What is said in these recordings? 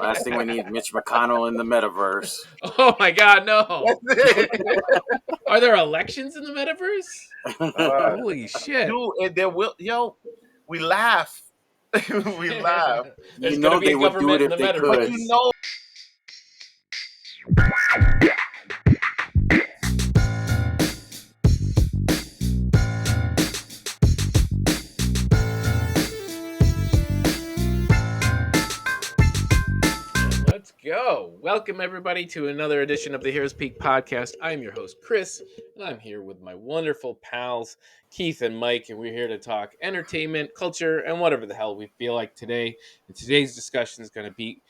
Last thing we need, Mitch McConnell in the metaverse. Oh my God, no! Are there elections in the metaverse? Holy shit! Dude, and there will we laugh. We laugh. You There's gonna know be they a would do it government in if the they But could. metaverse. you know Let's go. Welcome, everybody, to another edition of the Heroes Peak podcast. I'm your host, Chris, and I'm here with my wonderful pals, Keith and Mike, and we're here to talk entertainment, culture, and whatever the hell we feel like today. And today's discussion is going to be,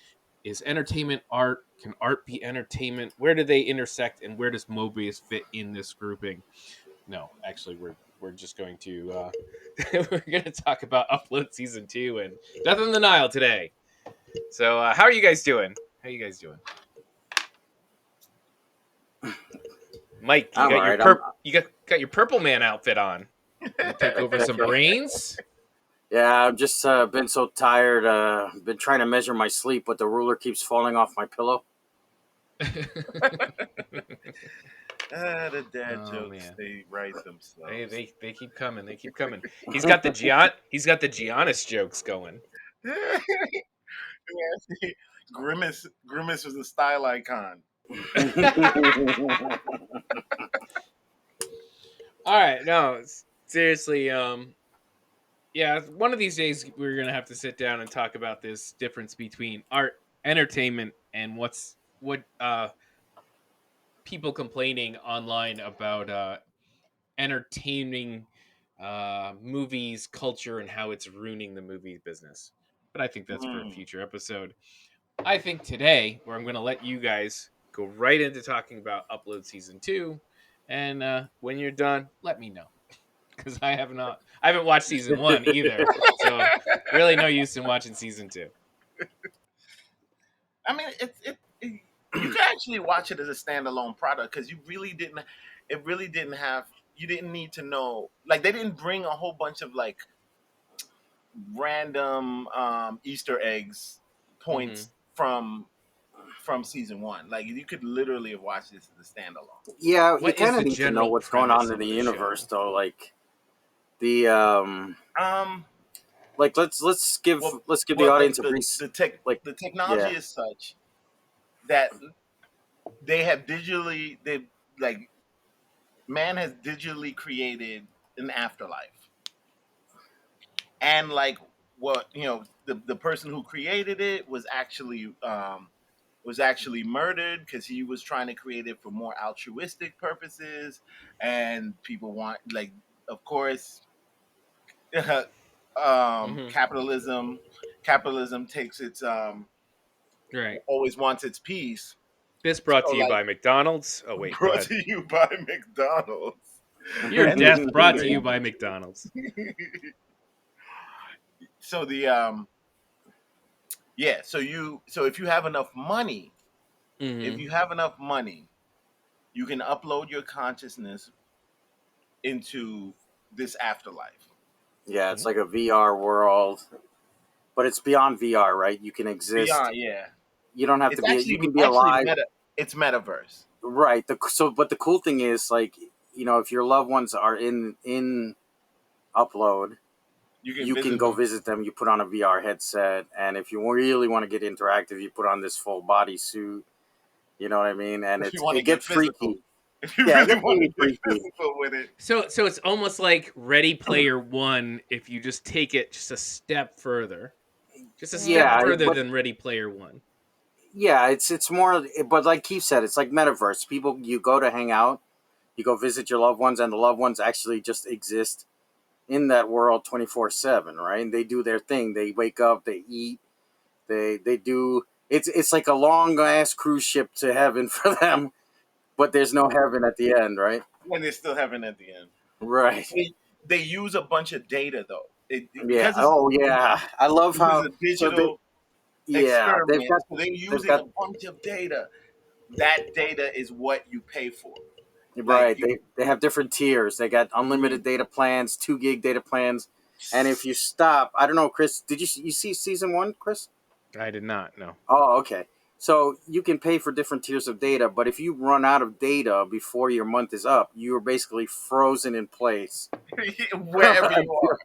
is entertainment art? Can art be entertainment? Where do they intersect, and where does Mobius fit in this grouping? No, actually, we're just going to we're going to talk about Upload Season 2 and Death on the Nile today. So, how are you guys doing? How you guys doing? Mike, you I'm got your alright. I'm got your purple man outfit on. You take over some brains. yeah. I've just been so tired. Been trying to measure my sleep, but the ruler keeps falling off my pillow. the dad Oh, jokes man. they write themselves. They keep coming. They keep coming. He's got the Giannis jokes going. Yeah, see, Grimace was a style icon. All right, no, seriously, yeah, one of these days we're gonna have to sit down and talk about this difference between art, entertainment, and what people complaining online about entertaining movies, culture, and how it's ruining the movie business. But I think that's for a Mm. future episode. I think today, where I'm going to let you guys go right into talking about Upload Season 2, and when you're done, let me know. Because I haven't watched Season 1 either. So really no use in watching Season 2. I mean, you can actually watch it as a standalone product because you really didn't. It really didn't have. You didn't need to know. Like they didn't bring a whole bunch of like random Easter eggs Mm-hmm. points from season one. Like you could literally have watched this as a standalone. Yeah, you What is kind the of need to know general what's going premise on in of the the universe, show? though. Like the Um, like let's give well, the well, audience a brief like the technology yeah. is such that they have digitally they like man has digitally created an afterlife, and like what the person who created it was actually murdered because he was trying to create it for more altruistic purposes, and people want like of course Mm-hmm. capitalism takes its Right. always wants its piece. This brought So to you like by McDonald's. Oh wait, go brought ahead. to you by McDonald's. Your And death brought to you by McDonald's. so the yeah, so if you have enough money, Mm-hmm. you can upload your consciousness into this afterlife. Yeah, it's like a VR world, but it's beyond VR, right? You can exist. Beyond, yeah. You don't have to It's be. You actually can be alive, it's metaverse. right? But the cool thing is, like, if your loved ones are in upload, You can you can visit go them. visit them. You put on a VR headset, and if you really want to get interactive, you put on this full body suit. You know what I mean? And If you want to it get gets physical. freaky. If you Yeah, it really gets want to really get freaky. physical with it. So it's almost like Ready Player One if you just take it just a step further. Just a step Yeah, further but than Ready Player One. yeah, it's more. But like Keith said, it's like metaverse. People, you go to hang out, you go visit your loved ones, and the loved ones actually just exist in that world 24/7, right? And they do their thing. They wake up, they eat, they do. It's like a long ass cruise ship to heaven for them, but there's no heaven at the end, right? When they're still having at the end. Right. They use a bunch of data though. Yeah. Oh yeah. I love this is how a so they digital yeah experiment. So they're they've using got a bunch of data. That data is what you pay for. Like right. They have different tiers. They got unlimited data plans, 2 gig data plans, and if you stop, I don't know, Chris, did you see season one, Chris? I did not know. Oh, okay. So you can pay for different tiers of data, but if you run out of data before your month is up, you are basically frozen in place Wherever you until, are,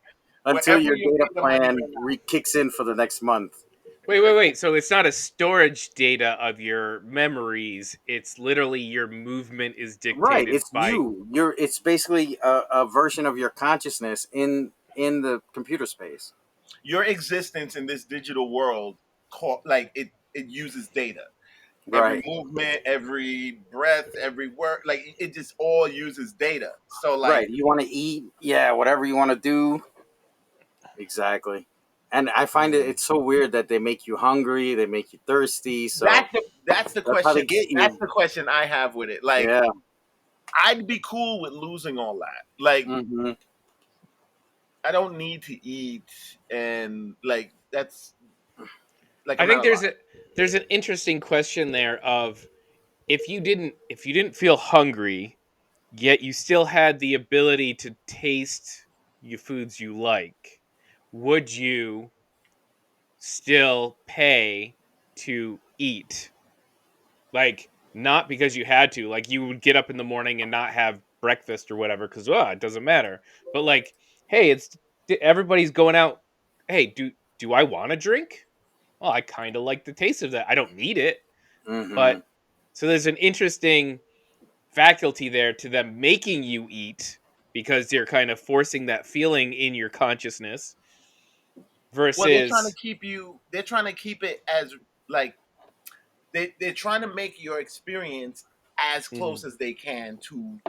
until wherever your your data data money plan ran out. kicks in for the next month. Wait. So it's not a storage data of your memories. It's literally your movement is Right, dictated it's by. you. It's basically a version of your consciousness in the computer space. Your existence in this digital world, like it uses data. Every Right, movement, every breath, every word, like it just all uses data. So like right. You want to eat, yeah, whatever you want to do, exactly. And I find it Hmm. it's so weird that they make you hungry, they make you thirsty, so that's the that's how they question. get That's you. the question I have with it. Like Yeah. I'd be cool with losing all that. Like Hmm. I don't need to eat, and like that's like I I'm not think alive. there's an interesting question there of if you didn't feel hungry, yet you still had the ability to taste your foods you like, would you still pay to eat? Like, not because you had to, like you would get up in the morning and not have breakfast or whatever because it doesn't matter. But like, hey, it's everybody's going out. Hey, do I want a drink? Well, I kind of like the taste of that. I don't need it, Hmm. but so there's an interesting faculty there to them making you eat because they're kind of forcing that feeling in your consciousness Well, they're trying to versus. keep you. They're trying to keep it as like they're trying to make your experience as Mhm, close as they can to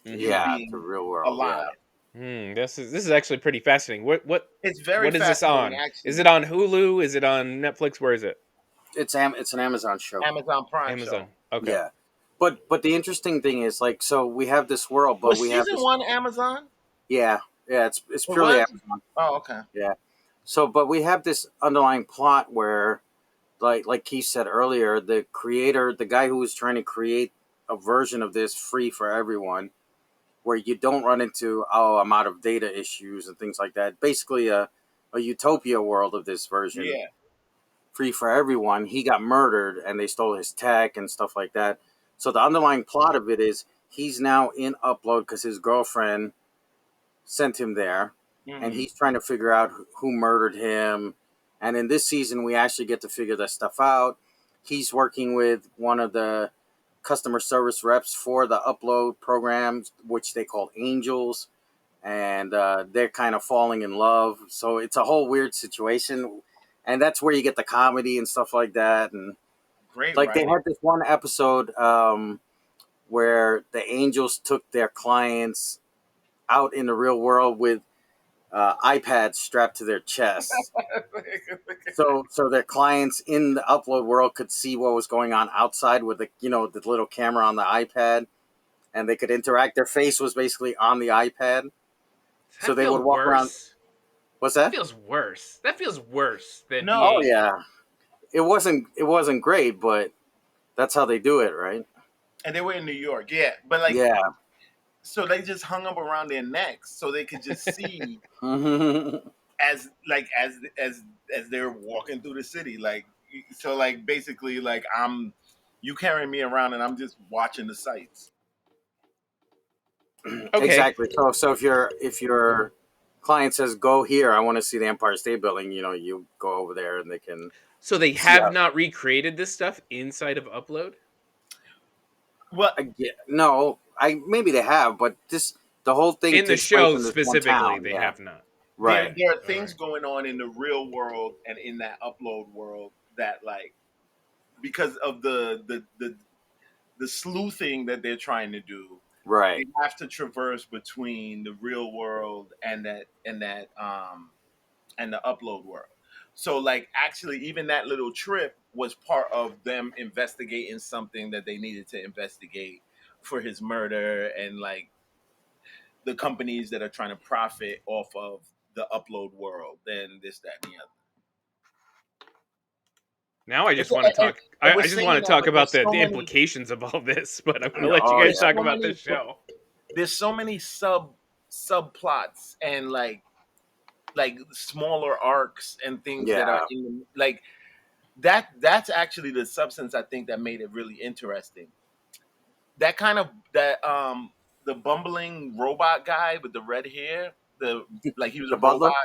you mhm. Yeah, the being real world. Yeah, alive. This is actually pretty fascinating. It's very What is this fascinating, on? Is it actually. on Hulu? Is it on Netflix? Where is it? it's an Amazon show. Amazon Prime show. Amazon. Okay. Yeah, but the interesting thing is like so we have this world, but Was we have season this. one Amazon? Yeah, yeah, it's It purely was. Amazon. Oh, okay. Yeah. So, but we have this underlying plot where, like Keith said earlier, the creator, the guy who was trying to create a version of this free for everyone, where you don't run into I'm out of data issues and things like that. Basically, a utopia world of this version, Yeah. free for everyone. He got murdered, and they stole his tech and stuff like that. So the underlying plot of it is he's now in upload because his girlfriend sent him there, and Hmm. he's trying to figure out who murdered him. And in this season, we actually get to figure that stuff out. He's working with one of the customer service reps for the upload programs, which they call angels, and they're kind of falling in love. So it's a whole weird situation, and that's where you get the comedy and stuff like that. And Great like they writing. had this one episode where the angels took their clients out in the real world with iPads strapped to their chests. So their clients in the upload world could see what was going on outside with the little camera on the iPad, and they could interact. Their face was basically on the iPad, so That they feels would walk around. worse. What's That that? feels worse. That feels worse than Oh No, being. yeah, it wasn't great, but that's how they do it, right? and they were in New York. Yeah, but like, Yeah. so they just hung them around their necks so they could just see Hmm. as like as they're walking through the city. Like, so like basically like you carrying me around and I'm just watching the sights. Okay. Exactly. So if your client says go here, I want to see the Empire State Building. You go over there and they can So they see have how. not recreated this stuff inside of Upload? Well, No, I maybe they have, but the whole thing In the takes place show in this one specifically, town. they Yeah. have not. there Right. there are All things right. going on in the real world and in that upload world that like because of the sleuthing that they're trying to do, they Right. have to traverse between the real world and the upload world. So like actually even that little trip was part of them investigating something that they needed to investigate for his murder and like the companies that are trying to profit off of the upload world and this, that, and the other. Now I It's, just want to talk. and we're I just want saying to that, talk but about the implications of all this, but I'm going to let you Oh guys there's yeah. talk so about many this show. there's so many subplots and like smaller arcs and things that are Yeah. in like that's actually the substance I think that made it really interesting. That kind of that the bumbling robot guy with the red hair, the like he was The a Butler. robot,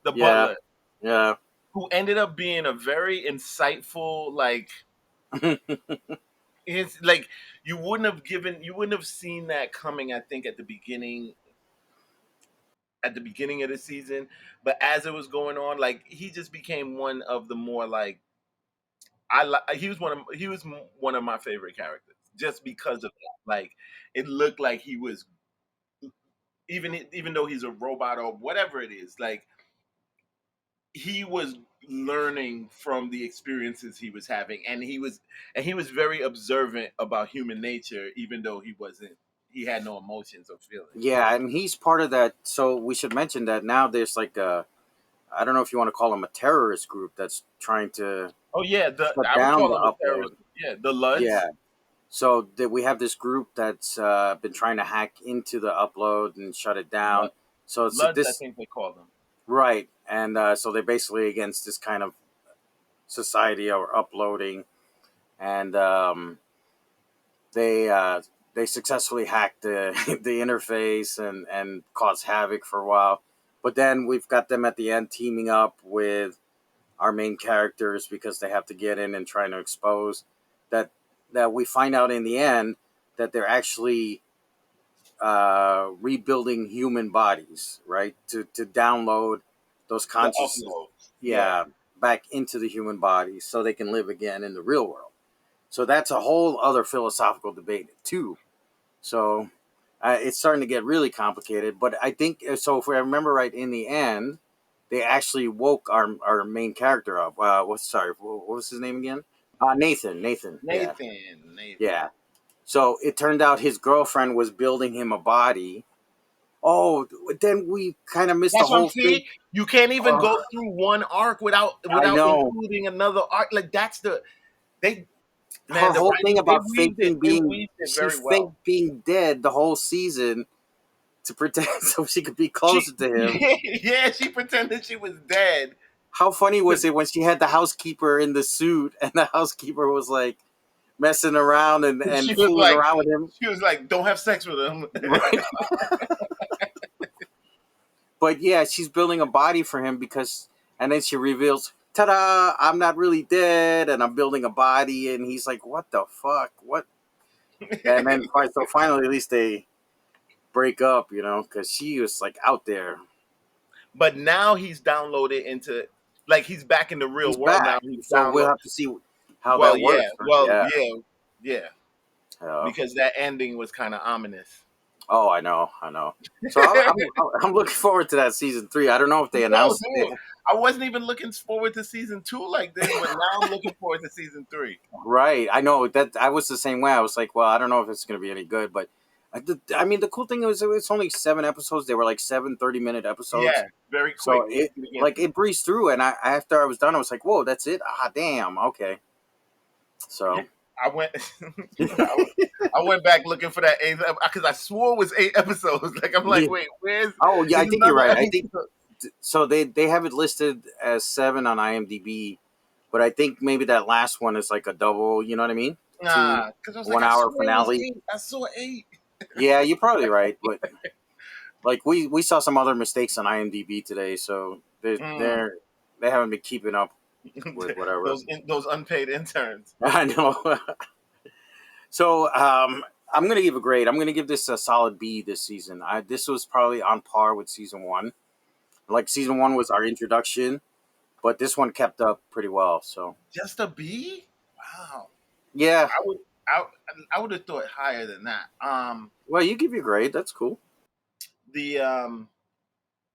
the Yeah, butler, yeah. who ended up being a very insightful, like it's like you wouldn't have seen that coming, I think, at the beginning of the season. But as it was going on, like he just became one of the more like he was one of my favorite characters just because of that. Like it looked like he was, even though he's a robot or whatever it is, like he was learning from the experiences he was having, and he was very observant about human nature, even though he had no emotions or feelings. Yeah, and he's part of that. So we should mention that now there's like a, I don't know if you want to call them a terrorist group that's trying to Oh yeah, the shut I would down call the them a terrorist. upload. Yeah, the Luds. Yeah. So that we have this group that's been trying to hack into the upload and shut it down. Lud- So it's Luds, I this think they call them. right, and so they're basically against this kind of society or uploading, and they uh, they successfully hacked the the interface and caused havoc for a while. But then we've got them at the end teaming up with our main characters because they have to get in and trying to expose that we find out in the end that they're actually rebuilding human bodies, right? To download those The consciousness, uploads. Yeah. yeah, back into the human bodies so they can live again in the real world. So that's a whole other philosophical debate too. So it's starting to get really complicated. But I think so. If I remember right, in the end, they actually woke our main character up. What was his name again? Nathan. Nathan. Yeah, Nathan. yeah. So it turned out his girlfriend was building him a body. Oh, then we kind of missed the That's what I'm whole thing. saying. You can't even Oh, go through one arc I without know. including another arc. Like that's the they Her man, the whole thing writing they about weaved it. faking They being weaved it she very well. faked being dead the whole season to pretend so she could be She closer to him. yeah, she pretended she was dead. How funny was it when she had the housekeeper in the suit and the housekeeper was like messing around and She was fooling like around with him? don't have sex with him. Right. But yeah, she's building a body for him because, and then she reveals, ta-da! I'm not really dead, and I'm building a body, and he's like, "What the fuck? What?" And then so finally, at least they break up, because she was like out there. But now he's downloaded into like he's back in the real He's world now. back, He's so we'll download. have to see how that works. Yeah. Yeah, Uh, because that ending was kind of ominous. oh, I know, I know. So I'm looking forward to that season 3. I don't know if they So, announced dude, it. I wasn't even looking forward to season 2 like this, but now I'm looking forward to season 3. Right. I know that I was the same way. I was like, well, I don't know if it's going to be any good, but I mean, the cool thing was it's only 7 episodes. They were like 7 30-minute episodes. Yeah, very quick. So it like it breezed through, and after I was done, I was like, whoa, that's it. Ah, damn. Okay. So I went, I went back looking for that eighth because I swore it was 8 episodes. Like I'm like, yeah. wait, where's Oh yeah, I there's think you're another right. I think episode? so. They have it listed as 7 on IMDb, but I think maybe that last one is like a double. You know what I mean? Two Nah, because I was like, one I hour swear it was finale. 8. I saw 8. Yeah, you're probably right, but like we saw some other mistakes on IMDb today, so Mm. they haven't been keeping up with whatever. Those unpaid interns. I know. So I'm gonna give a grade. I'm gonna give this a solid B this season. This was probably on par with season 1. Like season 1 was our introduction, but this one kept up pretty well. So Just a B? Wow. yeah. I would I I would have thought higher than that. Well, you give your grade. That's cool. The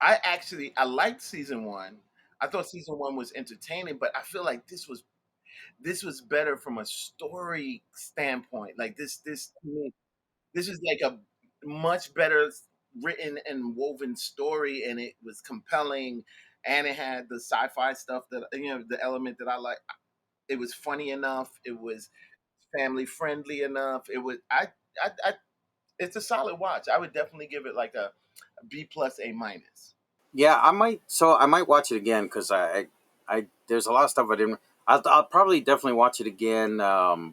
I liked season 1. I thought season 1 was entertaining, but I feel like this was better from a story standpoint. Like this is like a much better written and woven story, and it was compelling, and it had the sci-fi stuff that the element that I like. It was funny enough. It was family friendly enough. I it's a solid watch. I would definitely give it like a B plus A minus. Yeah, I might. So I might watch it again because I there's a lot of stuff I didn't. I'll probably definitely watch it again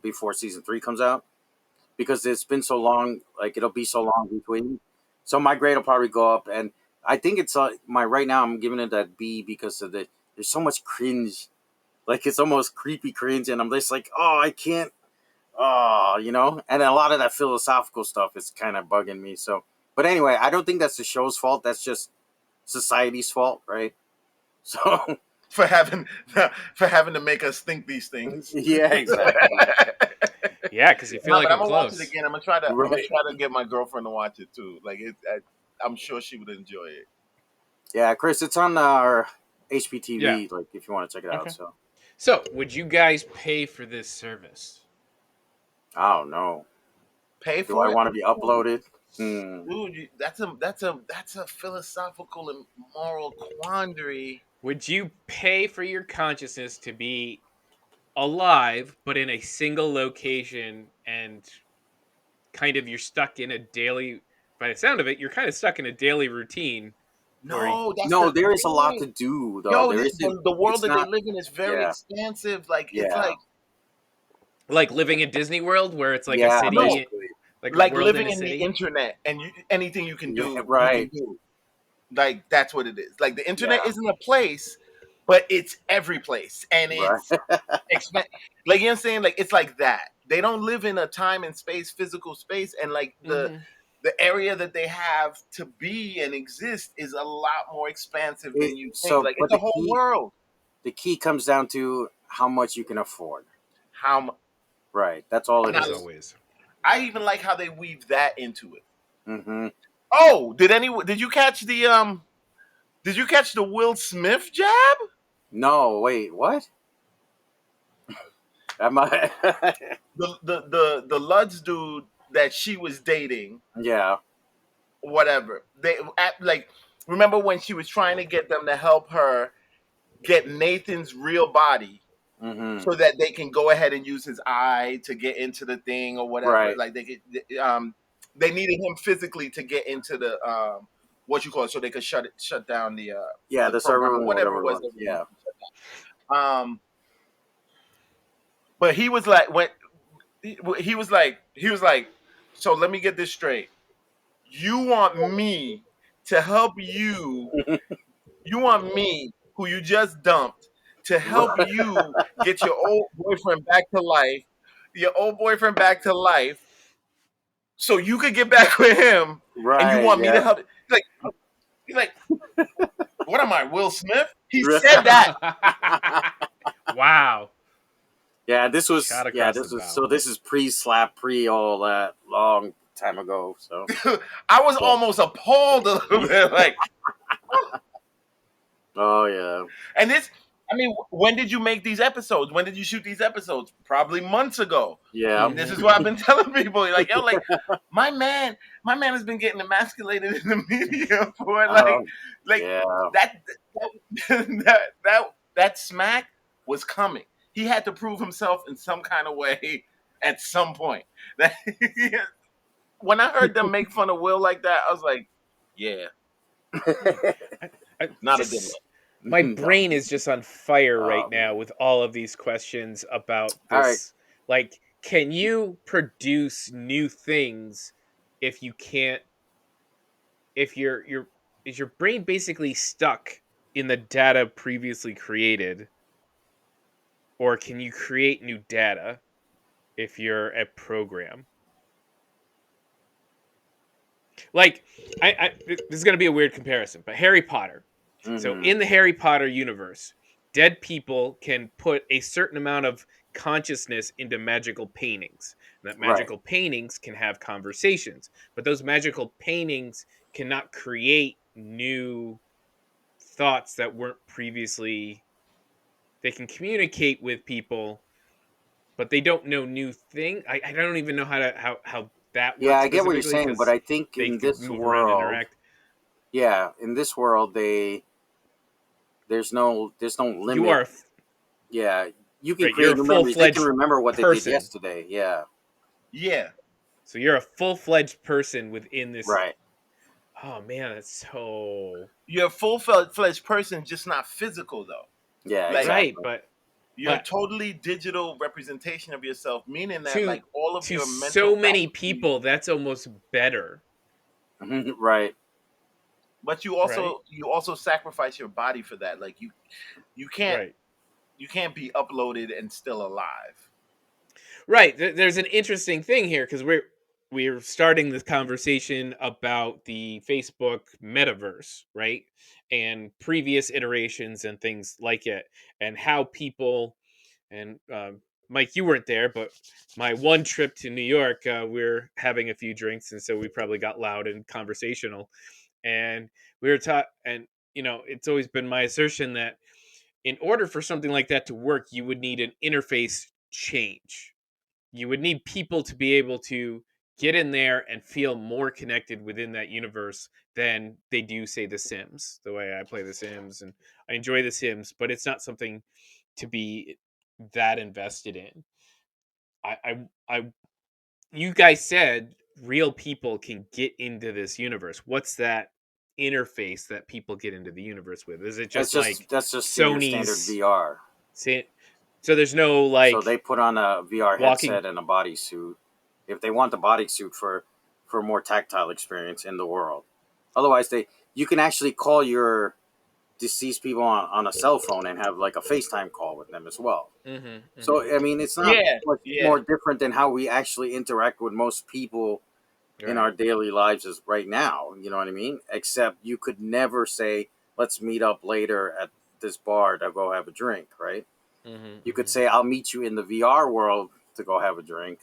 before season 3 comes out because it's been so long. Like it'll be so long between. So my grade will probably go up, and I think it's my right now. I'm giving it that B because of there's so much cringe. Like it's almost creepy cringe, and I'm just like, oh, I can't. Oh, and a lot of that philosophical stuff is kind of bugging me. So, but anyway, I don't think that's the show's fault. That's just society's fault, right? So, for having for having to make us think these things. yeah, exactly. Yeah, because you feel No, like but I'm we're gonna watch it close. again. I'm gonna Right. try to get my girlfriend to watch it too. Like I'm sure she would enjoy it. Yeah, Chris, it's on our Yeah. HPTV. Like, if you want to check it out. Okay. So, So, would you guys pay for this service? I don't know. Pay Do I for it, want to be uploaded? Hmm. dude. That's a philosophical and moral quandary. Would you pay for your consciousness to be alive, but in a single location and kind of you're stuck in a daily, by the sound of it, you're kind of stuck in a daily routine where, No, that's No, the there is a lot thing. to do, though. Yo, There isn't. the world It's that they not. live in is very Yeah. expansive. Like it's Yeah. like living in Disney World, where it's like a Yeah. no, city, Basically. like a like world living in a in the city. internet and anything you can Yeah. do, you can Right. do. Like that's what it is. Like the internet Yeah. isn't a place, but it's every place, and Right. it's like you know what I'm saying. Like it's like that. They don't live in a time and space, physical space, and like Hmm. the area that they have to be and exist is a lot more expansive than you think. Like But it's a whole world. the key comes down to how much you can afford. How mu- Right. That's all it now, As is. always. I even like how they weave that into it. Mm-hmm. Oh, did you catch the Will Smith jab? No, wait, what? Am I? The Luds dude that she was dating, Yeah. whatever. Like remember when she was trying to get them to help her get Nathan's real body Mm-hmm. so that they can go ahead and use his eye to get into the thing or whatever. Right. Like they needed him physically to get into the what you call it, so they could shut down Yeah, the the server program or room, whatever whatever it it was was. that we Yeah. needed to shut down. But he was like when he was like, so let me get this straight. You want me to help you? You want me, who you just dumped, to help Right. you get your old boyfriend back to life, your old boyfriend back to life, so you could get back with him, and you Right. want me to Yeah. help? He's like, what am I, Will Smith? He said that. Wow. Yeah. This was. Shot Yeah. across the This was. bow. So this is pre-slap, pre all that long time ago. So. I was Yeah. almost appalled a little bit, like, Oh yeah. and this. I mean, when did you make these episodes? When did you shoot these episodes? Probably months ago. Yeah. And this is Mhm. what I've been telling people. Like, yo, like my man has been getting emasculated in the media for Oh like yeah. that that smack was coming. He had to prove himself in some kind of way at some point. That when I heard them make fun of Will like that, I was like, yeah, not a good Just look. my No. brain is just on fire right Man. now with all of these questions about All right. this. Like, can you produce new things if you can't? If is your brain basically stuck in the data previously created, or can you create new data if you're a program? Like, this is going to be a weird comparison, but Harry Potter. So Mm-hmm. in the Harry Potter universe, dead people can put a certain amount of consciousness into magical paintings. And that Right. magical paintings can have conversations, but those magical paintings cannot create new thoughts that weren't previously. They can communicate with people, but they don't know new thing. I don't even know how that Yeah, works I get what you're specifically saying, but because I think they in could this move around and world, interact. yeah, in this world, there's no You limit. are Yeah, you can right. You're create a new full memories. They can fledged remember what they did person. yesterday. Yeah, Yeah, So you're a full fledged person within this. right. Oh man, that's so you're a full-fledged person, just not physical though. Yeah, Like right. exactly. But you're a but totally digital representation of yourself, meaning that to like all of to your mental so many faculties. people, that's almost better, Right. But right? you also sacrifice your body for that. Like you can't Right. you can't be uploaded and still alive. Right. There's an interesting thing here because we're starting this conversation about the Facebook metaverse, right? And previous iterations and things like it, and how people and Mike, you weren't there, but my one trip to New York, we're having a few drinks, and so we probably got loud and conversational, and we were taught, and it's always been my assertion that in order for something like that to work, you would need an interface change. You would need people to be able to get in there and feel more connected within that universe than they do, say, The Sims. The way I play The Sims, and I enjoy The Sims, but it's not something to be that invested in. I you guys said real people can get into this universe. What's that interface that people get into the universe with? Is it just like That's just your standard Sony's? VR. So there's no So like they put on a VR walking. headset and a bodysuit if they want the bodysuit for more tactile experience in the world. Otherwise, they you can actually call your deceased people on a cell phone and have like a FaceTime call with them as well. Hmm, hmm. So I mean, it's not Yeah, much yeah. more different than how we actually interact with most people in Right. our daily lives as right now. You know what I mean? Except you could never say, "Let's meet up later at this bar to go have a drink." Right? Hmm, You could hmm. say, "I'll meet you in the VR world to go have a drink."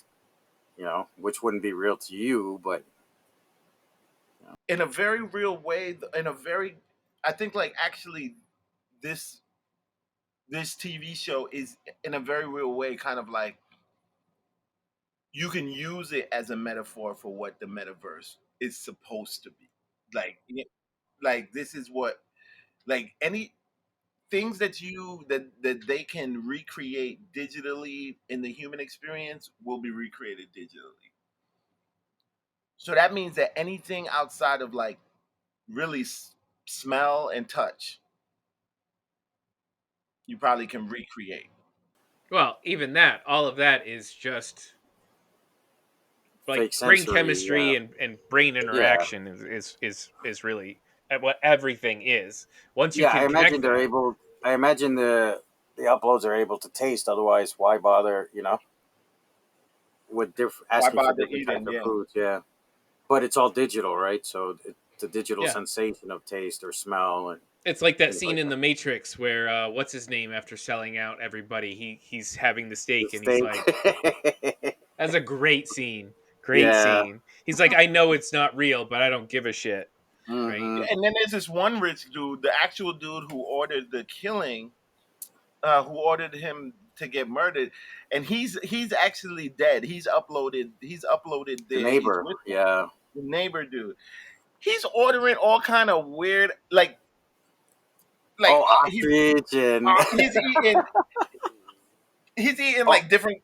Which wouldn't be real to you, but In a very real way, in a very, I think like actually this this TV show is in a very real way kind of like you can use it as a metaphor for what the metaverse is supposed to be. Like like this is what like any things that that they can recreate digitally in the human experience will be recreated digitally. So that means that anything outside of like really smell and touch, you probably can recreate. Well, even that, all of that is just like fake brain sensory. chemistry and brain Yeah, interaction is really what everything is. Once you yeah. can I imagine connect they're that, able. I imagine the uploads are able to taste. Otherwise, why bother? With Why asking for bother different types eating? of Yeah. foods. Yeah, but it's all digital, right? So it's a digital yeah, sensation of taste or smell and it's like that things scene like in that. The Matrix where what's his name after selling out everybody, he's having the The steak and he's like, steak. that's a great scene, great Yeah. scene. He's like, I know it's not real, but I don't give a shit, right? Hmm. And then there's this one rich dude, the actual dude who ordered the killing, who ordered him to get murdered, and he's actually dead. He's uploaded The there. He's neighbor. with them. Yeah. The neighbor dude. He's ordering all kind of weird like Oh, ostrich and he's eating oh, like different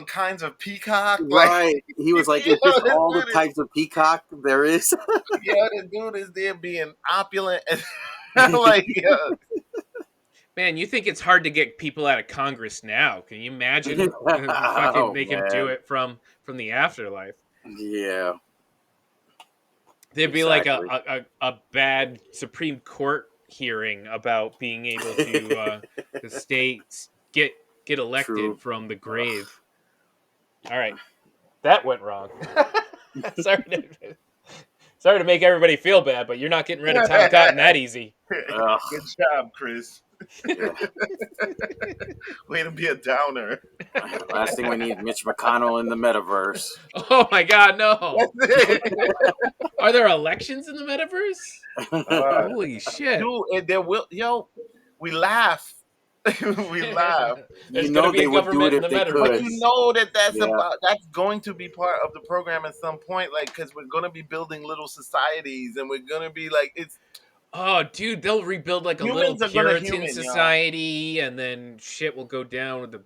kinds of peacock. Like right. He was like, you "Is know, this this all the dude is types of peacock there is?" yeah, the dude is there being opulent and like yeah. Man, you think it's hard to get people out of Congress now? Can you imagine? Fucking Oh make him do man. it from the afterlife. Yeah. There'd be like Exactly. a bad Supreme Court hearing about being able to stay get elected True. from the Ugh. grave. All right, that went wrong. sorry to sorry to make everybody feel bad, but you're not getting rid of Tom Cotton that easy. Ugh. Good job, Chris. Yeah. Way to be a downer. Last thing we need, Mitch McConnell in the metaverse. Oh my God, no! That's it. Are there elections in the metaverse? Uh, Holy shit! dude, and there will we laugh. We laugh. There's gonna be They a would do it government in if the they But could. you metaverse. know that Yeah. that's going to be part of the program at some point, like because we're going to be building little societies, and we're going to be like it's Oh, dude, they'll rebuild like a little humans are going to Puritan human, yo. society, and then shit will go down with the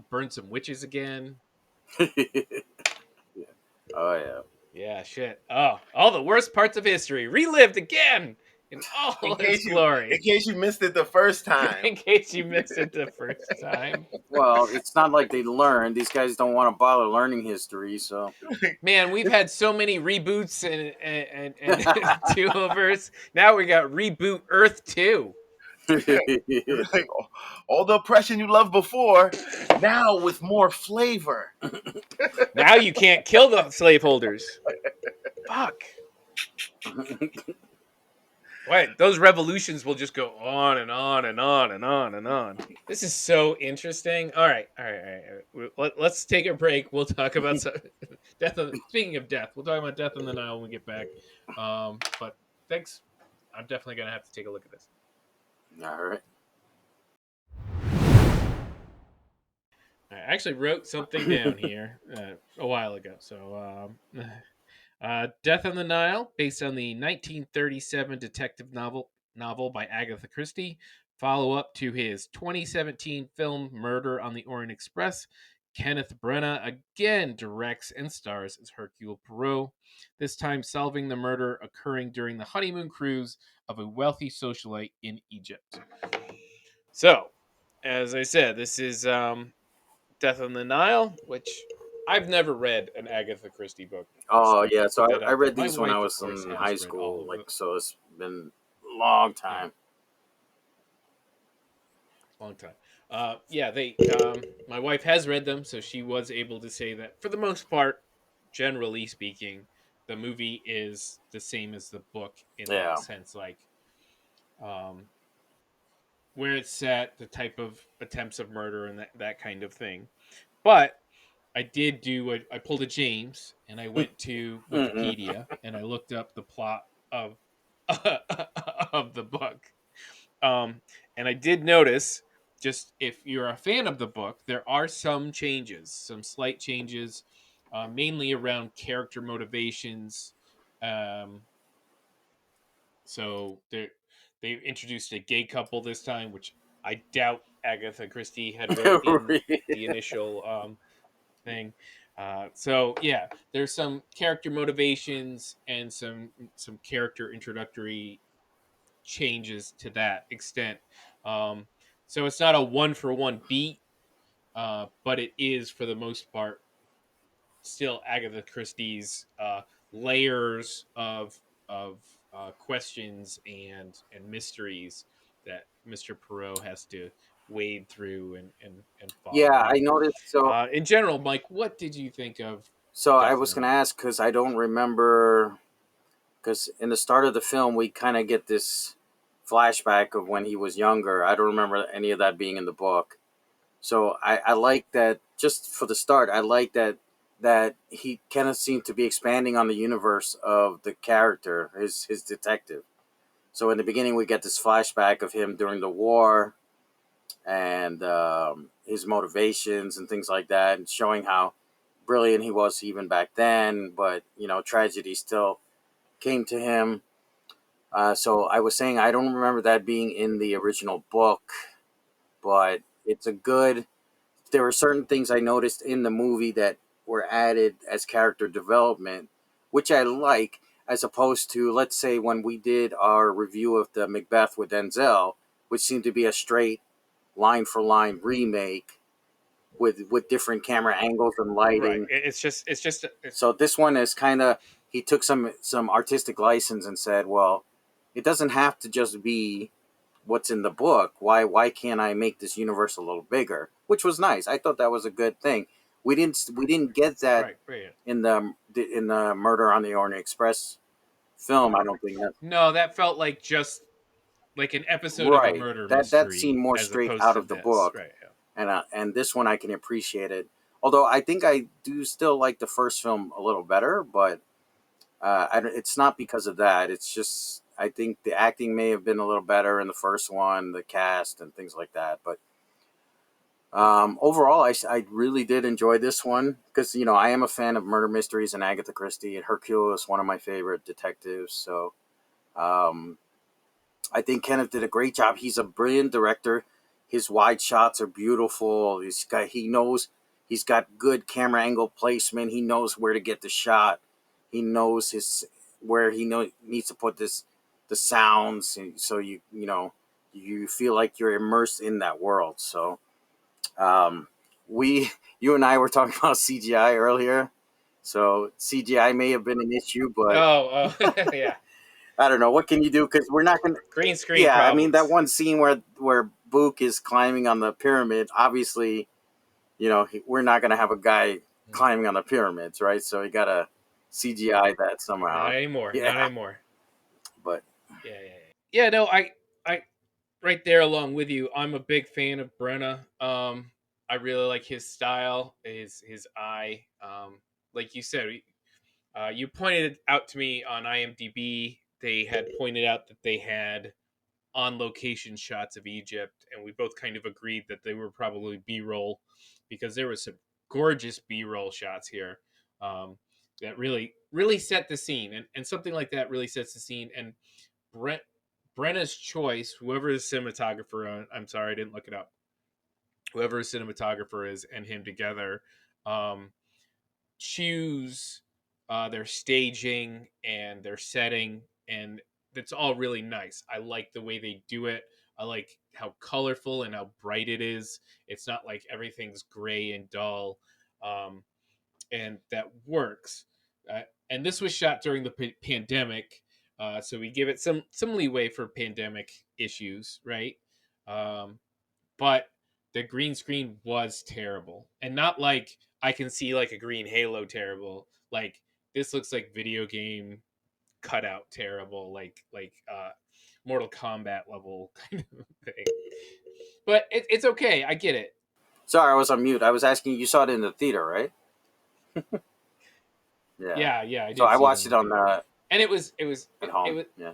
burn some witches again. Oh yeah. Yeah, shit. Oh, all the worst parts of history relived again. in all In its case you glory. missed it the first time. In case you missed it the first time. Well, it's not like they learn. These guys don't want to bother learning history, so. Man, we've had so many reboots and do overs. Now we got Reboot Earth 2. Like, all the oppression you loved before, now with more flavor. Now you can't kill the slaveholders. Fuck. Wait, those revolutions will just go on and on and on and on and on. This is so interesting. All right. Let's take a break. We'll talk about death. Speaking of death, we'll talk about Death on the Nile when we get back. But thanks. I'm definitely gonna have to take a look at this. All right. I actually wrote something down here a while ago. So, Death on the Nile, based on the 1937 detective novel by Agatha Christie, follow up to his 2017 film Murder on the Orient Express. Kenneth Branagh again directs and stars as Hercule Poirot, this time solving the murder occurring during the honeymoon cruise of a wealthy socialite in Egypt. So, as I said, this is Death on the Nile, which I've never read an Agatha Christie book. Oh yeah, so Put that I out there. read My these when I wife, of was course, in has high read all school, of like it. so it's been a long Yeah, time. long time. Yeah, they. My wife has read them, so she was able to say that for the most part, generally speaking, the movie is the same as the book in that Yeah. sense, like um, where it's set, the type of attempts of murder, and that kind of thing. But I did do. I pulled a James, and I went to Mm-hmm. Wikipedia, and I looked up the plot of of the book. And I did notice, just if you're a fan of the book, there are some changes, some slight changes, mainly around character motivations. Um, so they introduced a gay couple this time, which I doubt Agatha Christie had wrote in the initial thing. So yeah, there's some character motivations and some character introductory changes to that extent. Um, so it's not a one for one beat, but it is for the most part still Agatha Christie's layers of questions and mysteries that Mr. Perot has to wade through and Yeah, follow I up. noticed. In general, Mike, what did you think of So I Death on was the gonna Nile? ask because I don't remember. Because in the start of the film, we kind of get this flashback of when he was younger. I don't remember any of that being in the book. So I like that. Just for the start, I like that he kind of seemed to be expanding on the universe of the character, his detective. So in the beginning, we get this flashback of him during the war and his motivations and things like that, and showing how brilliant he was even back then. But tragedy still came to him. So I was saying I don't remember that being in the original book, but it's a good. There were certain things I noticed in the movie that were added as character development, which I like, as opposed to, let's say, when we did our review of the Macbeth with Denzel, which seemed to be a straight line for line remake with different camera angles and Right. lighting. It's So this one is kind of, he took some artistic license and said, well, it doesn't have to just be what's in the book. Why can't I make this universe a little bigger? Which was nice. I thought that was a good thing. We didn't get that right. in the Murder on the Orient Express film. I don't think that. No, that felt like just like an episode of a Right. murder That seemed mystery more as straight opposed out to of the this. book, Right. Yeah. and this one I can appreciate it. Although I think I do still like the first film a little better, but it's not because of that. It's just I think the acting may have been a little better in the first one, the cast and things like that. But overall, I really did enjoy this one because I am a fan of murder mysteries and Agatha Christie, and Hercule is one of my favorite detectives. So um, I think Kenneth did a great job. He's a brilliant director. His wide shots are beautiful. He's got good camera angle placement. He knows where to get the shot. He knows his where he needs to put this the sounds, so you feel like you're immersed in that world. So um, we you and I were talking about CGI earlier. So CGI may have been an issue, but Oh, yeah. I don't know, what can you do, because we're not gonna. Green screen Yeah, I mean that problems. one scene where Book is climbing on the pyramid. Obviously, we're not gonna have a guy climbing on the pyramids, right? So you gotta CGI that Not somehow. anymore. Not Yeah, anymore. but Yeah. No, I, right there along with you. I'm a big fan of Brenna. I really like his style, his eye. Like you said, you pointed out to me on IMDb. They had pointed out that they had on location shots of Egypt, and we both kind of agreed that they were probably B roll because there was some gorgeous B roll shots here that really set the scene, and something like that really sets the scene. And Brent Brenna's choice, whoever the cinematographer, I'm sorry I didn't look it up. Whoever his cinematographer is and him together, um, choose their staging and their setting, and that's all really nice. I like the way they do it. I like how colorful and how bright it is. It's not like everything's gray and dull, um, and that works. And this was shot during the pandemic, so we give it some leeway for pandemic issues, right? Um, but the green screen was terrible, and not like I can see like a green halo terrible. Like this looks like video game cutout terrible, like Mortal Kombat level kind of thing. But it's okay. I get it. sorry, I was on mute. I was asking you. You saw it in the theater, right? Yeah. Yeah, I So did I see it in watched the it on theater, and at it home. was Yeah.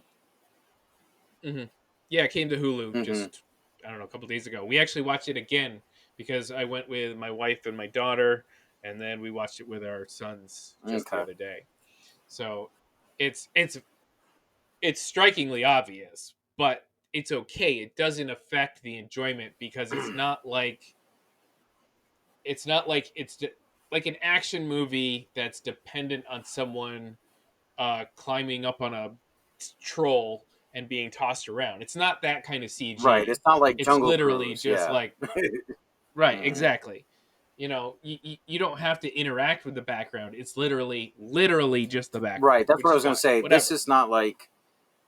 mhm. Yeah, it came to Hulu Hmm. just I don't know a couple days ago. We actually watched it again because I went with my wife and my daughter, and then we watched it with our sons just the Okay. other day. So it's it's it's strikingly obvious, but it's okay. It doesn't affect the enjoyment because it's like an action movie that's dependent on someone climbing up on a troll and being tossed around. It's not that kind of Right. CG. It's not like It's Jungle literally Cruise. just Yeah. like right, Hmm. exactly. You don't have to interact with the background. It's literally just the background, Right. That's what which I is was gonna fine. say. This Whatever. is not like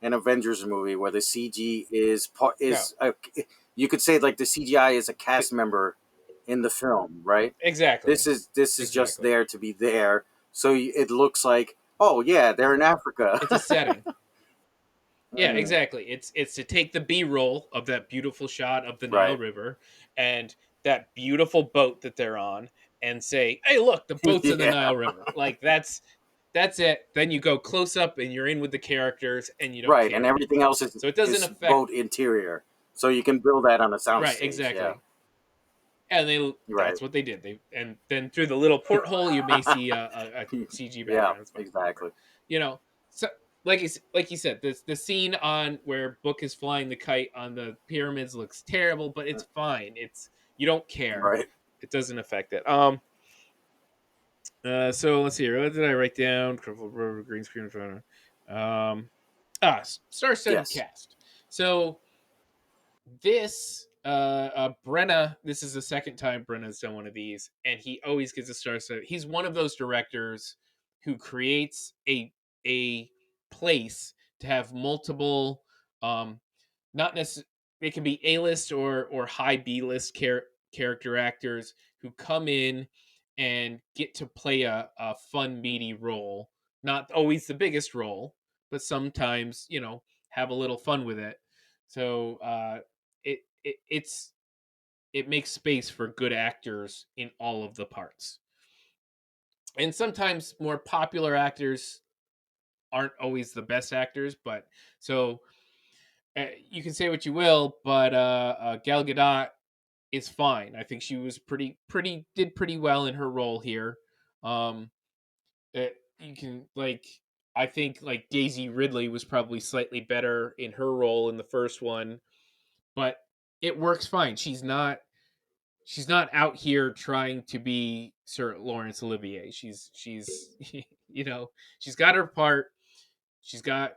an Avengers movie where the CG is part No, is a, you could say like the CGI is a cast member in the film, right? This exactly, is just exactly. there to be there, so it looks like, oh yeah, they're in Africa. It's a setting. Yeah, Mhm. exactly. It's to take the B-roll of that beautiful shot of the Nile Right. River and that beautiful boat that they're on and say, "Hey, look, the boat's in the Yeah. Nile River." Like that's it. Then you go close up and you're in with the characters and you don't Right, and care everything anymore. else So it doesn't is affect boat interior, so you can build that on a right, soundstage. Yeah. exactly. And Right. that's what they did. They and then through the little porthole you may see a CG Yeah. background. It's fine, whatever. Exactly. You know, so like you said, the scene on where Book is flying the kite on the pyramids looks terrible, but it's fine. It's you don't care. Right. It doesn't affect it. So let's see here. What did I write down? Green screen. Star-studded Yes. cast. So this Brenna, this is the second time Brenna's done one of these, and he always gets a star. So he's one of those directors who creates a place to have multiple, not necessarily they can be A list or high B list character actors who come in and get to play a fun meaty role. Not always the biggest role, but sometimes have a little fun with it. So it's it makes space for good actors in all of the parts. And sometimes more popular actors aren't always the best actors, but so you can say what you will, but Gal Gadot is fine. I think she was pretty did pretty well in her role here. Um, you can like I think like Daisy Ridley was probably slightly better in her role in the first one, but it works fine. She's not out here trying to be Sir Laurence Olivier. She's you know she's got her part. She's got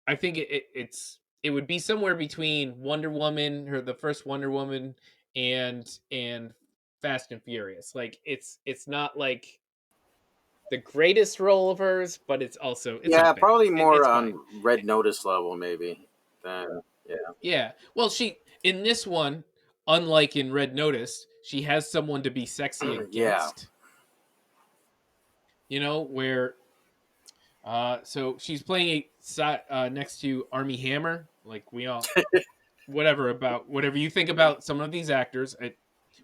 I think it would be somewhere between Wonder Woman, the first Wonder Woman, and Fast and Furious. Like it's not like the greatest role of hers, but it's Yeah, not bad. probably more It's fine. on Red Notice level, maybe. Than yeah, Yeah. Well, she in this one, unlike in Red Notice, she has someone to be sexy yeah, against. Where so she's playing next to Army Hammer. Like we all whatever you think about some of these actors.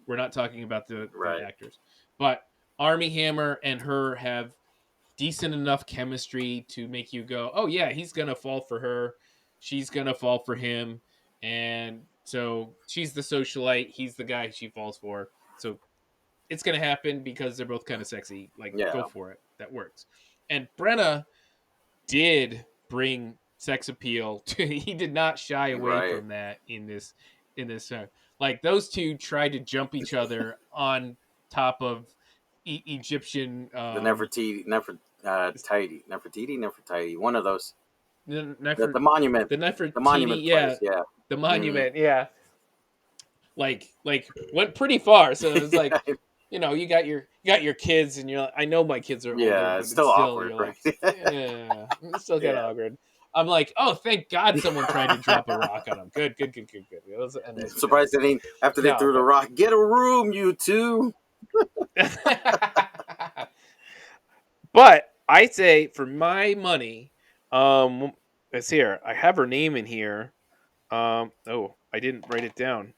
We're not talking about the right. actors, but Army Hammer and her have decent enough chemistry to make you go, "Oh yeah, he's gonna fall for her. She's gonna fall for him." And so she's the socialite. He's the guy she falls for. So it's gonna happen because they're both kind of sexy. Like, go Yeah, for it. That works. And Brenna did bring sex appeal to. He did not shy away right. from that in this like those two tried to jump each other on top of Egyptian The Nefertiti, one of those. The Nefer, monument, the the Nefertiti, monument yeah, place. Yeah. the Hmm. monument, yeah, like went pretty far. So it was like, you got your kids, and I know my kids are older, Yeah, it's but it's still still, awkward, you're right? like, yeah, it's still kind Yeah. of awkward. I'm like, oh, thank God someone tried to drop a rock on him. Good, good, good, good, good. Surprised they didn't after they No, threw the rock. Get a room, you two. but I say for my money, it's here. I have her name in here. Oh, I didn't write it down.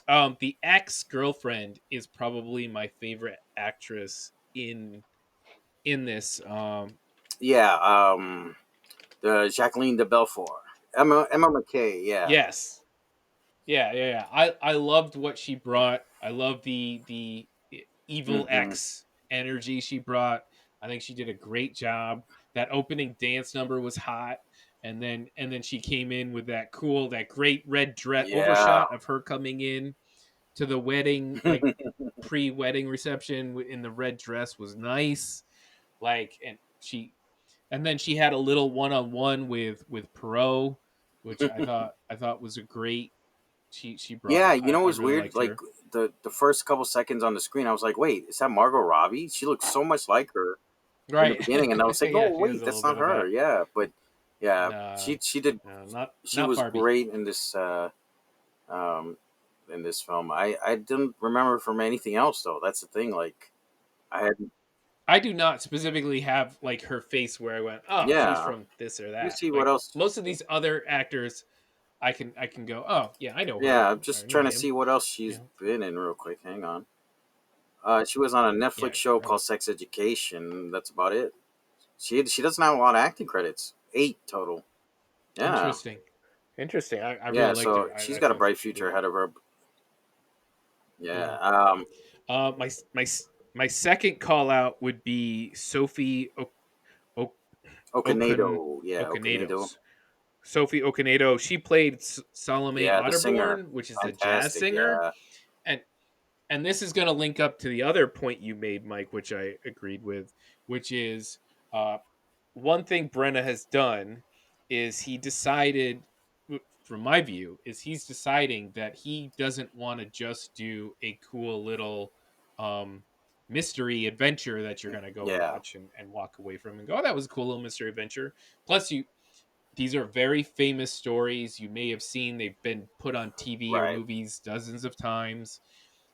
The ex-girlfriend is probably my favorite actress in this. Yeah. The Jacqueline de Belfort, Emma McKay. Yeah. Yes, yeah. I loved what she brought. I love the evil Hmm. ex energy she brought. I think she did a great job. That opening dance number was hot, and then she came in with that great red dress Yeah. overshot of her coming in to the wedding, like pre-wedding reception in the red dress was nice. Like, and then she had a little one-on-one with Perot, which I thought was a great. She brought. Yeah. You know I what's really weird? liked Like her. the first couple seconds on the screen, I was like, wait, is that Margot Robbie? She looks so much like her in the Right. beginning, and I was like, Yeah, oh she has wait, a that's little not bit of her. that. Yeah, but yeah, No, she did. no, not She not was Barbie. great um in this film. I didn't remember from anything else though. That's the thing. Like I had I do not specifically have like her face where I went, oh, she's yeah. from this or Let me that. see what Like else. most of these other actors, I can go, oh yeah, I know her. Yeah, I'm I just know trying to him. see what else You she's know, been in real quick. Hang on. She was on a yeah. Netflix show called Sex Education. That's about it. She doesn't have a lot of acting credits. 8 total. Yeah. Interesting. Interesting. I really Yeah, liked so her. she's I got a thought bright she future did. ahead of her. Yeah. Yeah. My second call out would be Sophie o- Okun Okanedo. Yeah, Okanedo. Okanedos. Sophie Okanedo. She played Salome Yeah, the singer. Otterborn, which is the jazz Fantastic. singer, Yeah. and and this is going to link up to the other point you made, Mike, which I agreed with, which is uh, one thing Brenna has done is he decided, from my view, is he's deciding that he doesn't want to just do a cool little um, mystery adventure that you're going to go Yeah. watch and walk away from and go, oh, that was a cool little mystery adventure. Plus, these are very famous stories. You may have seen they've been put on TV or Right. movies dozens of times.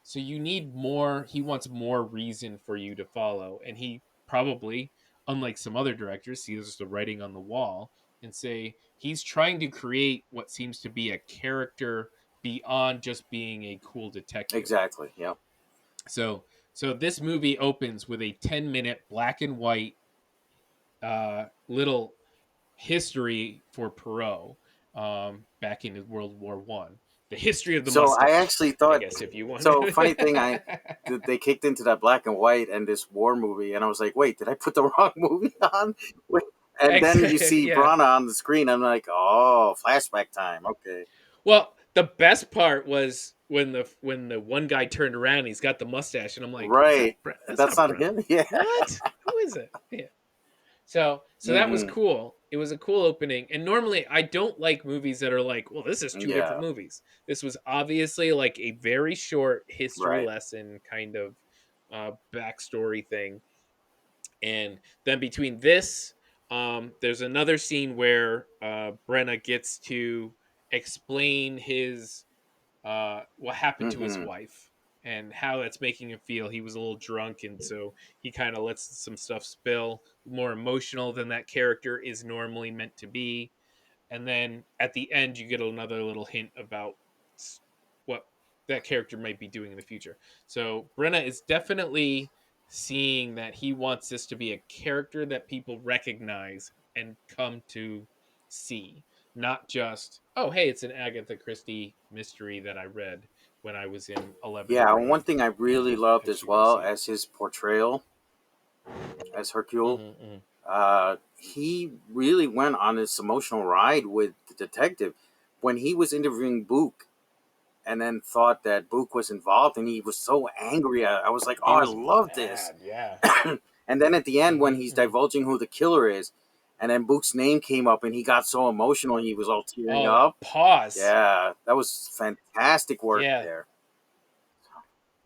So you need more. He wants more reason for you to follow. And he probably, unlike some other directors, sees the writing on the wall and say he's trying to create what seems to be a character beyond just being a cool detective. Exactly. Yeah. So this movie opens with a 10-minute black and white little history for Perot back in World War I. The history of the So I mustache, actually I thought. guess, if you So wanted. funny thing, they kicked into that black and white and this war movie, and I was like, wait, did I put the wrong movie on? Wait. And then you see Yeah. Brana on the screen. I'm like, oh, flashback time. Okay. Well, the best part was when the one guy turned around, he's got the mustache, and I'm like, is that Right. Brent? That's That's not not Brent. him. Yeah. What? Who is it? Yeah. So that was Hmm. cool. it was a cool opening. And normally I don't like movies that are like, well, this is two different Yeah. movies. This was obviously like a very short history Right. lesson kind of backstory thing. And then between this, there's another scene where Brenna gets to explain his what happened to his Mm-hmm. wife and how that's making him feel. He was a little drunk, and so he kind of lets some stuff spill, more emotional than that character is normally meant to be. And then at the end, you get another little hint about what that character might be doing in the future. So Brenna is definitely seeing that he wants this to be a character that people recognize and come to see, not just, oh, hey, it's an Agatha Christie mystery that I read when I was in 11th Yeah. One grade thing I really and loved as actually go well see it. as his portrayal as Hercule. Mm-hmm, mm-hmm. He really went on this emotional ride with the detective when he was interviewing Book, and then thought that Book was involved, and he was so angry. I was like, oh, He I was love this. mad, yeah. And then at the end, when Mm-hmm, he's mm-hmm. divulging who the killer is, and then Book's name came up, and he got so emotional, he was all tearing Oh, that up. pause. Yeah, that was fantastic work Yeah, there.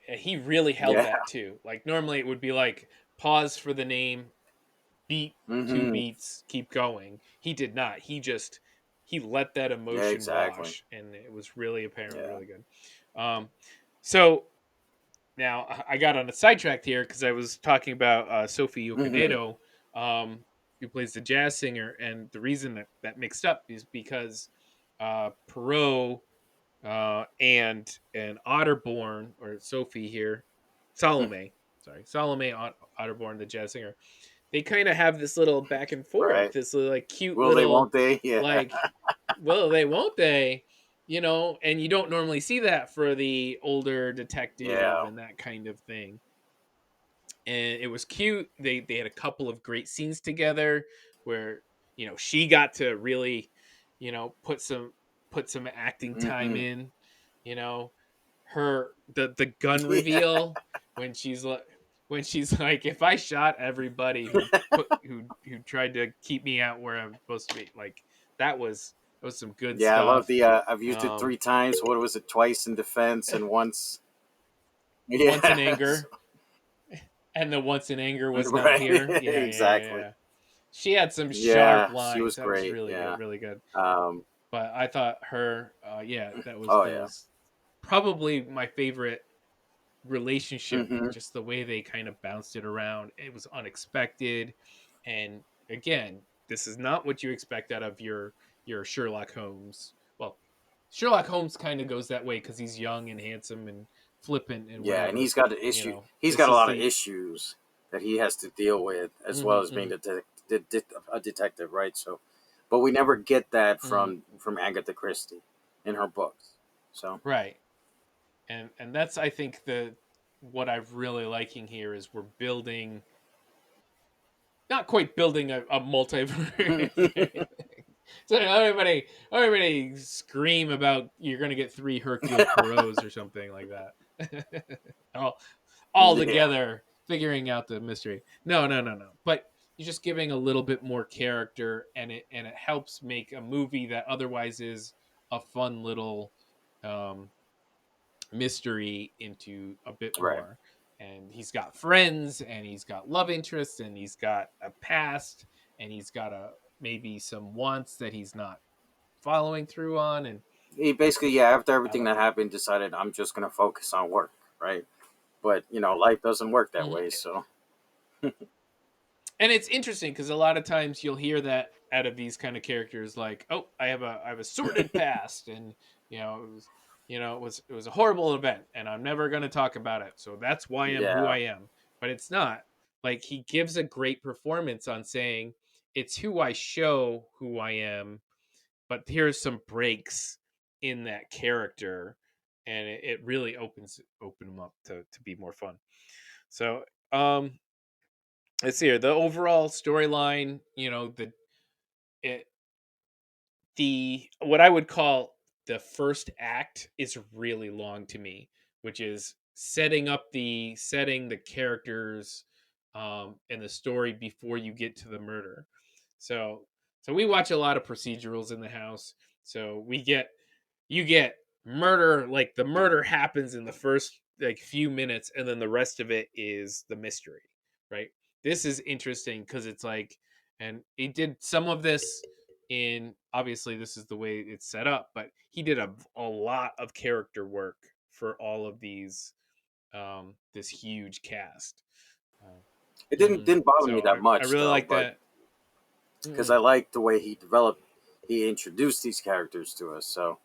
he really held Yeah. that too. Like normally it would be like pause for the name, beat, two Hmm. beats, keep going. He did not. He let that Yeah, emotion exactly. wash, and it was really apparent, Yeah. really good. So now I got on a sidetrack here because I was talking about Sophie Hmm. Yokonedo, who plays the jazz singer, and the reason that that mixed up is because Perot and Otterborn or Sophie here, Salome, sorry, Salome Otterborn, the jazz singer. They kind of have this little back and forth, Right. this little, like cute Will they, little won't they? Yeah. like, well, they won't they, and you don't normally see that for the older detective Yeah. and that kind of thing, and it was cute. They had a couple of great scenes together where she got to really put some acting time Hmm. in. You know, her the gun Yeah. reveal when she's like, if I shot everybody who tried to keep me out where I'm supposed to be, like that was some good Yeah, I love stuff. the. I've used it Um, 3 times. What was it? Twice in defense and once. Once in Yes. anger, and the once in anger was not Right. here. Yeah, yeah, yeah, Exactly. yeah. She had some sharp Yeah, she lines. was That was great. really good, Yeah. really good. Um. But I thought her, yeah, that was Oh that yeah. was probably my favorite relationship. Hmm. Just the way they kind of bounced it around. It was unexpected, and again, this is not what you expect out of your Sherlock Holmes. Well, Sherlock Holmes kind of goes that way because he's young and handsome and flippant and Yeah, and whatever. he's got an issue. He's This got a is lot of the issues that he has to deal with, as well mm-hmm, as being mm-hmm, a detective, right? So, but we never get that mm-hmm, from Agatha Christie in her books. So, right. And that's, I think, the what I'm really liking here is we're building, not quite building a multiverse or anything. So everybody scream about you're gonna get 3 Hercule Poirots or something like that. all all yeah, together figuring out the mystery. No, no, no, no. But you're just giving a little bit more character, and it helps make a movie that otherwise is a fun little um mystery into a bit right. more. And he's got friends, and he's got love interests, and he's got a past, and he's got maybe some wants that he's not following through on. And He basically, yeah, after I everything like that it. happened, decided I'm just gonna focus on work, right? But life doesn't work that Mhm. way. So, And it's interesting because a lot of times you'll hear that out of these kind of characters, like, oh, I have a sordid past, and it was a horrible event, and I'm never going to talk about it, so that's why I'm who yeah, I am. But it's not. Like, he gives a great performance on saying it's who I show who I am, but here's some breaks in that character, and it really open them up to be more fun. So let's see here. The overall storyline, it, the what I would call the first act is really long to me, which is setting the characters and the story before you get to the murder. So So we watch a lot of procedurals in the house. So you get murder, like the murder happens in the first like few minutes, and then the rest of it is the mystery, right? This is interesting because it's like, and he did some of this in, obviously this is the way it's set up, but he did a lot of character work for all of these, this huge cast. Uh, It didn't bother me so that I much really though, like but that. because Mm-mm. I liked the way he introduced these characters to us. So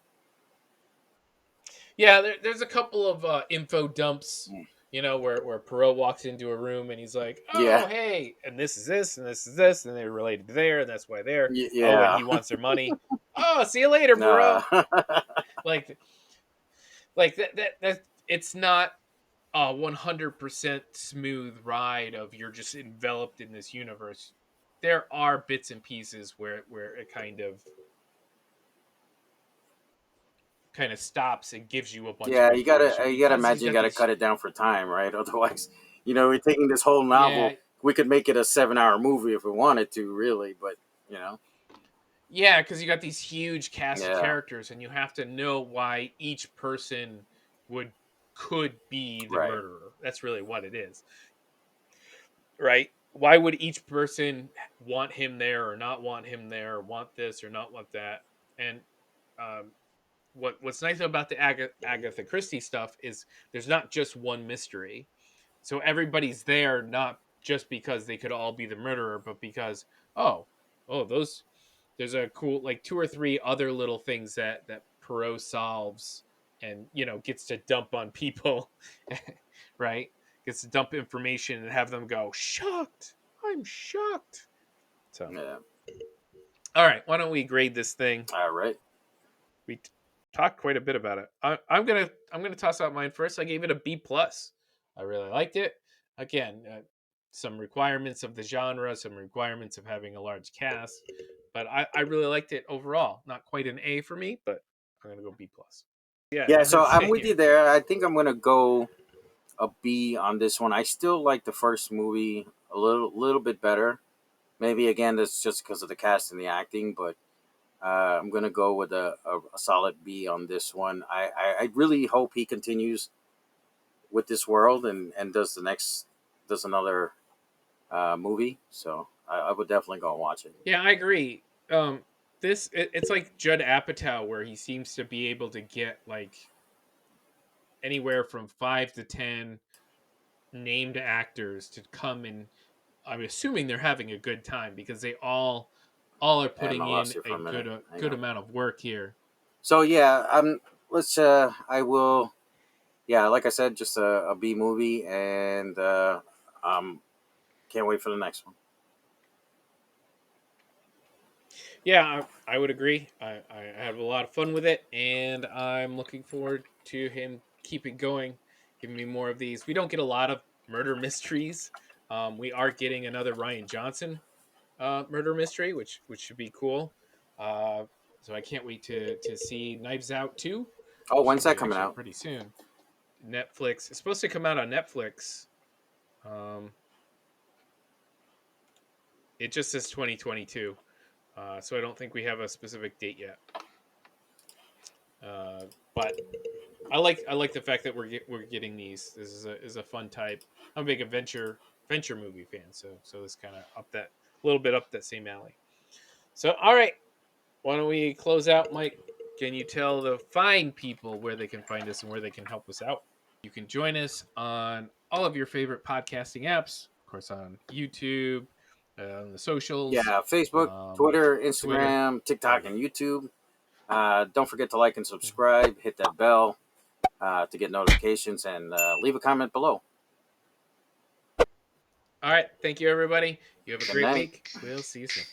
Yeah, there's a couple of info dumps, mm, where Perot walks into a room and he's like, yeah, "Oh, hey, and this is this, and this is this, and they're related to there, and that's why they're. Oh, and yeah. he wants their money. Oh, see you later, Perot." Nah. Like, that it's not a 100% smooth ride of you're just enveloped in this universe. There are bits and pieces where it kind of stops and gives you a bunch of Yeah, information you gotta because he's imagine you got gotta these. cut it down for time, right? Otherwise, we're taking this whole Yeah, novel. We could make it a 7 hour movie if we wanted to, really. But you know, yeah, because you got these huge cast of yeah, characters, and you have to know why each person would could be the right, murderer. That's really what it is, right? Why would each person want him there or not want him there, or want this or not want that? And um, what's nice about the Agatha Christie stuff is there's not just one mystery. So everybody's there not just because they could all be the murderer, but because oh, those there's a cool like two or three other little things that Perot solves and gets to dump on people, right? Gets to dump information and have them go shocked. I'm shocked. So yeah, all right, why don't we grade this thing? all right, We talked quite a bit about it. I'm gonna toss out mine first. I gave it a B plus. I really liked it. Again, some requirements of the genre, some requirements of having a large cast, but I really liked it overall. Not quite an A for me, but I'm gonna go B plus. Yeah, yeah. nothing So to I'm say with here. you there. I think I'm gonna go a B on this one. I still like the first movie a little bit better. Maybe again, that's just because of the cast and the acting, but I'm gonna go with a solid B on this one. I really hope he continues with this world and does another movie. So I would definitely go and watch it. Yeah, I agree. It's like Judd Apatow, where he seems to be able to get like anywhere from 5 to 10 named actors to come and I'm assuming they're having a good time because they all are And I putting in lost you for a a minute. Hang good on. amount of work here. So yeah, let's. I will. Yeah, like I said, just a B movie, and um, can't wait for the next one. Yeah, I would agree. I have a lot of fun with it, and I'm looking forward to him keeping going, giving me more of these. We don't get a lot of murder mysteries. We are getting another Ryan Johnson murder mystery, which should be cool. Uh, so I can't wait to see Knives Out 2. Oh, Should when's that be coming actually out? pretty soon. Netflix. It's supposed to come out on Netflix. Um, it just says 2022, so I don't think we have a specific date yet. But I like the fact that we're getting these. This is a fun type. I'm a big adventure movie fan, so this kind of up that a little bit up that same alley. So all right, why don't we close out, Mike? Can you tell the fine people where they can find us and where they can help us out? You can join us on all of your favorite podcasting apps, of course, on YouTube, on the socials, Yeah, Facebook, Twitter, Twitter. Instagram, TikTok, Right. and YouTube. Don't forget to like and subscribe. Hit that bell to get notifications, and leave a comment below. All right. Thank you, everybody. You have a Good great night. week. We'll see you soon.